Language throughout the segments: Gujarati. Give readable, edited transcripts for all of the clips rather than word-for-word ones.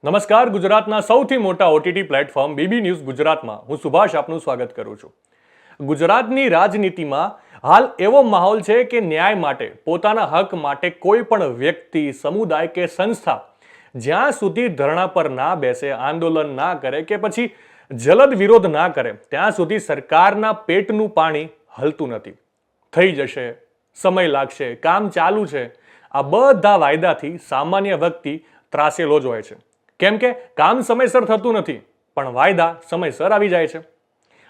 નમસ્કાર, ગુજરાતના સૌથી મોટા ઓટીટી પ્લેટફોર્મ બીબી ન્યૂઝ ગુજરાતમાં હું સુભાષ આપનું સ્વાગત કરું છું। ગુજરાતની રાજનીતિમાં હાલ એવો માહોલ છે કે ન્યાય માટે, પોતાના હક માટે કોઈ પણ વ્યક્તિ, સમુદાય કે સંસ્થા જ્યાં સુધી ધરણા પર ના બેસે, આંદોલન ના કરે કે પછી જલદ વિરોધ ના કરે ત્યાં સુધી સરકારના પેટનું પાણી હલતું નથી। થઈ જશે, સમય લાગશે, કામ ચાલુ છે, આ બધા વાયદાથી સામાન્ય વ્યક્તિ ત્રાસેલો જ હોય છે, કેમ કે કામ સમયસર થતું નથી પણ વાયદા સમયસર આવી જાય છે।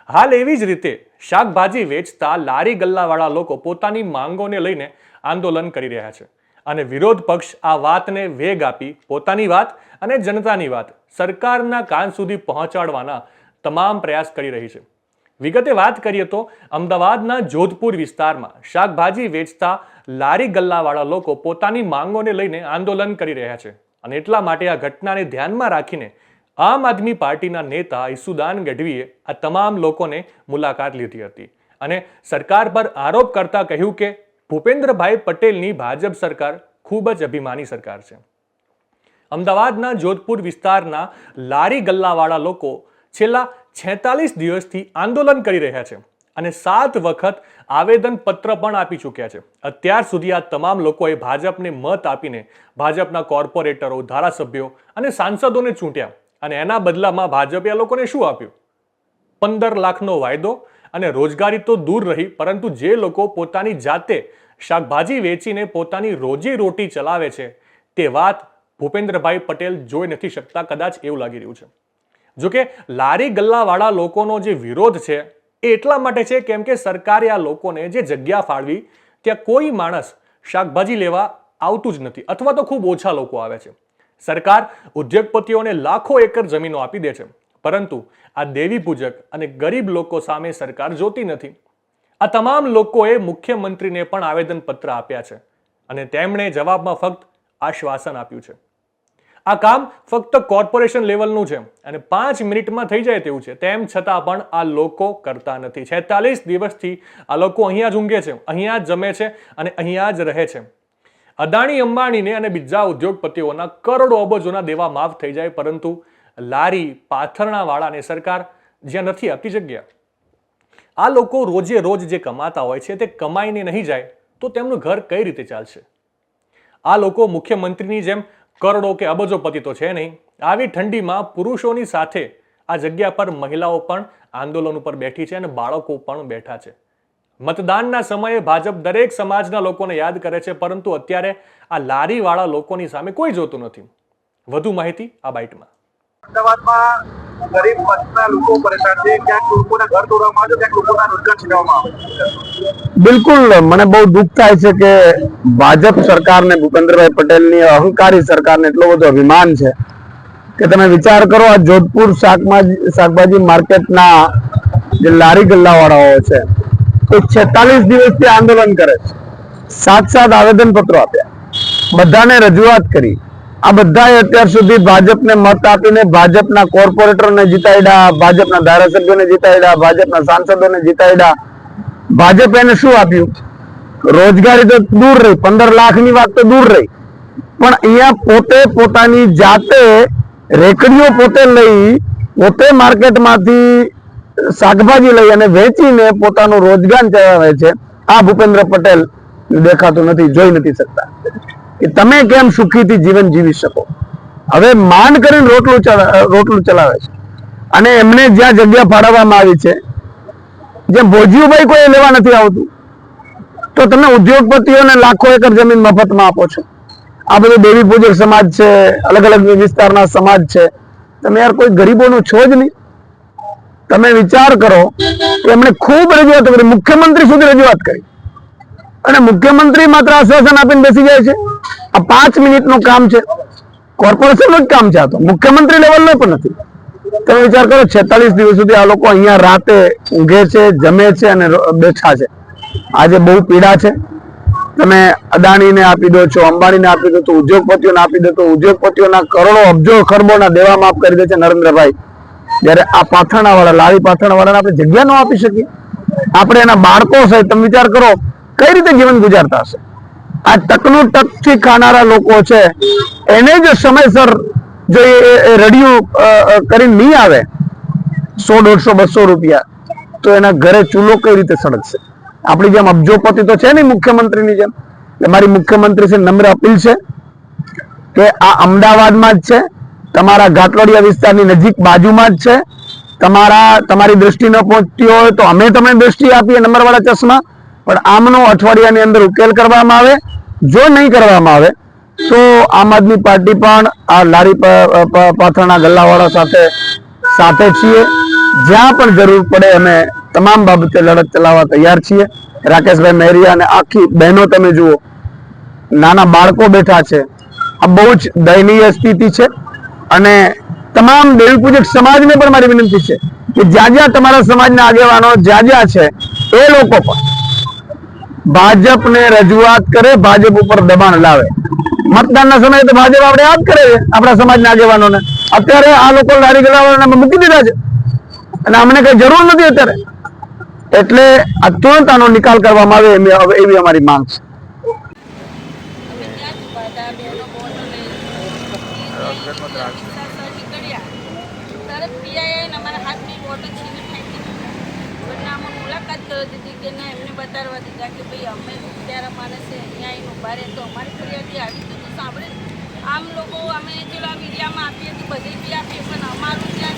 હાલ એવી જ રીતે શાકભાજી વેચતા લારી ગલ્લાવાળા લોકો પોતાની માંગોને લઈને આંદોલન કરી રહ્યા છે અને વિરોધ પક્ષ આ વાતને વેગ આપી પોતાની વાત અને જનતાની વાત સરકારના કાન સુધી પહોંચાડવાના તમામ પ્રયાસ કરી રહી છે। વિગતે વાત કરીએ તો અમદાવાદના જોધપુર વિસ્તારમાં શાકભાજી વેચતા લારી ગલ્લાવાળા લોકો પોતાની માંગોને લઈને આંદોલન કરી રહ્યા છે અને એટલા માટે આ ઘટનાને ધ્યાનમાં રાખીને આમ આદમી પાર્ટીના નેતા ઈસુદાન ગઢવીએ આ તમામ લોકોને મુલાકાત લીધી હતી અને સરકાર પર આરોપ કરતા કહ્યું કે ભૂપેન્દ્રભાઈ પટેલની ભાજપ સરકાર ખૂબ જ અભિમાની સરકાર છે। અમદાવાદના જોધપુર વિસ્તારના લારી ગલ્લાવાળા લોકો છેલ્લા 46 દિવસથી આંદોલન કરી રહ્યા છે અને 7 વખત આવેદન પત્ર પણ આપી ચૂક્યા છે। અત્યાર સુધી આ તમામ લોકોએ ભાજપને મત આપીને ભાજપના કોર્પોરેટરો, ધારાસભ્યો અને સાંસદોને ચૂંટ્યા અને એના બદલામાં ભાજપે આ લોકોને શું આપ્યું? 15 લાખનો વાયદો અને રોજગારી તો દૂર રહી, પરંતુ જે લોકો પોતાની જાતે શાકભાજી વેચીને પોતાની રોજી રોટી ચલાવે છે તે વાત ભૂપેન્દ્રભાઈ પટેલ જોઈ નથી શકતા, કદાચ એવું લાગી રહ્યું છે। જોકે લારી ગલ્લાવાળા લોકોનો જે વિરોધ છે એ એટલા માટે છે કેમ કે સરકારે આ લોકોને જે જગ્યા ફાળવી ત્યાં કોઈ માણસ શાકભાજી લેવા આવતું જ નથી અથવા તો ખૂબ ઓછા લોકો આવે છે। સરકાર ઉદ્યોગપતિઓને લાખો એકર જમીનો આપી દે છે, પરંતુ આ દેવી પૂજક અને ગરીબ લોકો સામે સરકાર જોતી નથી। આ તમામ લોકોએ મુખ્યમંત્રીને પણ આવેદનપત્ર આપ્યા છે અને તેમણે જવાબમાં ફક્ત આશ્વાસન આપ્યું છે। આ કામ ફક્ત કોર્પોરેશન લેવલનું છે અને 5 મિનિટમાં થઈ જાય તેવું છે, તેમ છતાં પણ આ લોકો કરતા નથી। 46 દિવસથી આ લોકો અહીંયા જ ઊંઘે છે, અહીંયા જ જમે છે અને અહીંયા જ રહે છે। અદાણી, અંબાણીને અને બીજા ઉદ્યોગપતિઓના કરોડો અબજોના દેવા માફ થઈ જાય, પરંતુ લારી પાથરણાવાળાને સરકાર જ્યાં નથી આપતી જગ્યા, આ લોકો રોજે રોજ જે કમાતા હોય છે તે કમાઈને નહીં જાય તો તેમનું ઘર કઈ રીતે ચાલશે? આ લોકો મુખ્યમંત્રીની જેમ કરોડો કે અબજોપતિ તો છે નહીં। આવી ઠંડીમાં પુરુષોની સાથે આ જગ્યા પર મહિલાઓ પણ આંદોલન ઉપર બેઠી છે અને બાળકો પણ બેઠા છે। મતદાનના સમયે ભાજપ દરેક સમાજના લોકોને યાદ કરે છે, પરંતુ અત્યારે આ લારીવાળા લોકોની સામે કોઈ જોતું નથી। વધુ માહિતી આ બાઇટમાં। અમદાવાદમાં ગરીબ વર્ગના લોકો પરેશાન છે, ક્યાંક લોકોના ઘર તોડવામાં આવે છે, ક્યાંક લોકોના રોજગાર છીનવવામાં આવે છે। બિલકુલ મને બહુ દુઃખ થાય છે કે ભાજપ સરકારને, ભૂપેન્દ્રભાઈ પટેલની અહંકારી સરકારને એટલો બધો અભિમાન છે કે તમે વિચાર કરો, આ જોધપુર શાકભાજી માર્કેટના જે લારી ગલ્લાવાળાઓ છે તો 46 દિવસથી આંદોલન કરે છે, 7 આવેદન પત્રો આપ્યા, બધાને રજૂઆત કરી, આ બધાએ અત્યાર સુધી ભાજપને મત આપીને ભાજપના કોર્પોરેટરને જીતાડ્યા, ભાજપના ધારાસભ્યોને જીતાડ્યા, ભાજપના સાંસદોને જીતાડ્યા। ભાજપે એને શું આપ્યું? રોજગારી તો દૂર રહી, 15 લાખની વાત તો દૂર રહી, પણ અહીંયા પોતે પોતાની જાતે રેકડીઓ પોતે લઈ, પોતે માર્કેટમાંથી શાકભાજી લઈ અને વેચીને પોતાનું રોજગાર ચલાવે છે। આ ભૂપેન્દ્ર પટેલ દેખાતું નથી, જોઈ નથી શકતા કે તમે કેમ સુખીથી જીવન જીવી શકો। હવે માંડ કરીને રોટલું ચલાવે છે અને એમને જ્યાં જગ્યા ફાળવવામાં આવી છે, જેમ ભોજીભાઈ કોઈ લેવા નથી આવતું, તો તમે ઉદ્યોગપતિઓને લાખો એકર જમીન મફતમાં આપો છો। આ બધું દેવી પૂજક સમાજ છે, અલગ અલગ વિસ્તારના સમાજ છે, તમે યાર કોઈ ગરીબોનું છો જ નહીં। તમે વિચાર કરો કે એમણે ખૂબ રજૂઆત કરી, મુખ્યમંત્રી સુધી રજૂઆત કરી અને મુખ્યમંત્રી માત્ર આશ્વાસન આપીને બેસી જાય છે। આ 5 મિનિટનું કામ છે, કોર્પોરેશનનું જ કામ છે, આ તો મુખ્યમંત્રી લેવલનો પણ નથી। તમે વિચાર કરો, 46 દિવસ સુધી આ લોકો અહીંયા રાતે ઊંઘે છે, જમે છે અને બેઠા છે। આજે બહુ પીડા છે। તમે અદાણીને આપી દો છો, અંબાણીને આપી દો તો ઉદ્યોગપતિઓને આપી દો તો ઉદ્યોગપતિઓના કરોડો અબજો ખરબોના દેવા માફ કરી દે છે નરેન્દ્રભાઈ, જ્યારે આ પાથરણાવાળા, લારી પાથરણાવાળાને આપણે જગ્યા ન આપી શકીએ? આપણે એના બાળકો છે, તમે વિચાર કરો કઈ રીતે જીવન ગુજારતા હશે? આ ટકનું ટકથી ખાનારા લોકો છે, એને જ સમયસર જો એ રડિયું કરીને નહીં આવે 100, 150, 200 રૂપિયા, તો એના ઘરે ચૂલો કઈ રીતે સળગશે? આપણી જેમ અબજોપતિ તો છે નહીં મુખ્યમંત્રીની જેમ. એટલે મારી મુખ્યમંત્રી છે નમ્ર અપીલ છે કે આ અમદાવાદમાં જ છે, તમારા ઘાટલોડિયા વિસ્તારની નજીક બાજુમાં જ છે. તમારી દ્રષ્ટિ ન પહોંચતી હોય તો અમે તમને દ્રષ્ટિ આપીએ નંબરવાળા ચશ્મા, પણ આમનો અઠવાડિયાની અંદર ઉકેલ કરવામાં આવે. જો નહીં કરવામાં આવે તો આમ આદમી પાર્ટી પણ આ લારી પાથરણા ગલ્લાવાળા સાથે છીએ. જ્યાં પણ જરૂર પડે અમે તમામ બાબતે લડત ચલાવવા તૈયાર છીએ. રાકેશભાઈ મહેરિયા અને આખી બહેનો તમે જુઓ, નાના બાળકો બેઠા છે. આ બહુ જ દયનીય સ્થિતિ છે. અને તમામ દેવી પૂજક સમાજને પણ મારી વિનંતી છે કે જ્યાં જ્યાં તમારા સમાજના આગેવાનો જ્યાં છે એ લોકો પણ ભાજપને રજૂઆત કરે, ભાજપ ઉપર દબાણ લાવે. મતદાનના સમયે તો ભાજપ આપણે યાદ કરે છે આપણા સમાજના આગેવાનોને. અત્યારે આ લોકો લારી ગલ્લાવાળાને મૂકી દીધા છે અને અમને કઈ જરૂર નથી અત્યારે. એટલે આ તુરંત આનો નિકાલ કરવામાં આવે એવી અમારી માંગ છે. એમને બતાડવા દીધા કે ભાઈ અમે બિચારા માણસે અહીંયા આવીને ઉભા રહે તો અમારી ફરિયાદી આવી તો સાંભળે. આમ લોકો અમે ચલો આ મીડિયામાં આપીએ તો બધે બી આપીએ, પણ અમારું ત્યાં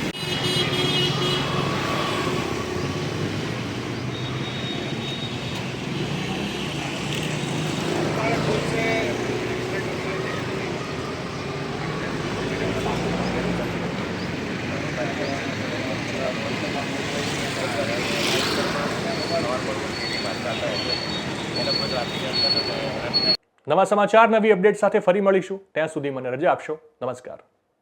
નવા સમાચાર, નવી અપડેટ સાથે ફરી મળીશું. ત્યાં સુધી મને રજા આપશો. નમસ્કાર.